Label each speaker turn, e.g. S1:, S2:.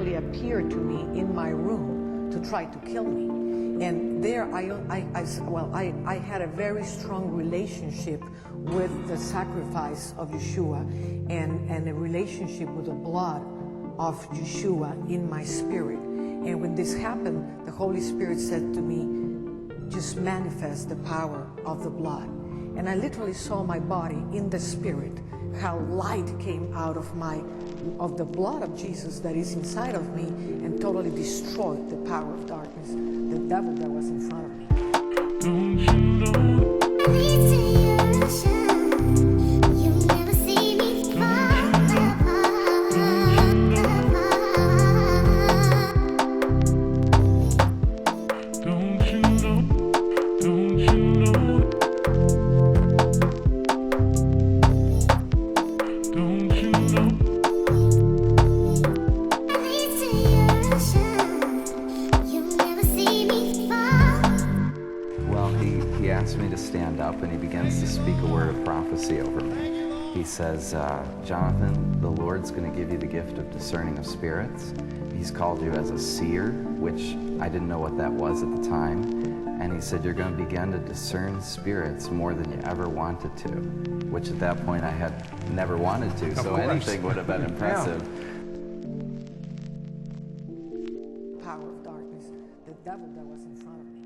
S1: literally appeared to me in my room to try to kill me. And there I had a very strong relationship with the sacrifice of Yeshua and a relationship with the blood of Yeshua in my spirit. And when this happened, the Holy Spirit said to me, just manifest the power of the blood. And I literally saw my body in the spirit, how light came out of the blood of Jesus that is inside of me and totally destroyed the power of darkness, the devil that was in front of me.
S2: Don't you know?
S3: Stand up and he begins to speak a word of prophecy over me. He says, Jonathan, the Lord's going to give you the gift of discerning of spirits. He's called you as a seer, which I didn't know what that was at the time. And he said, you're going to begin to discern spirits more than you ever wanted to, which at that point I had never wanted to, so anything would have been impressive.
S1: Power of darkness, the devil that was in front of me.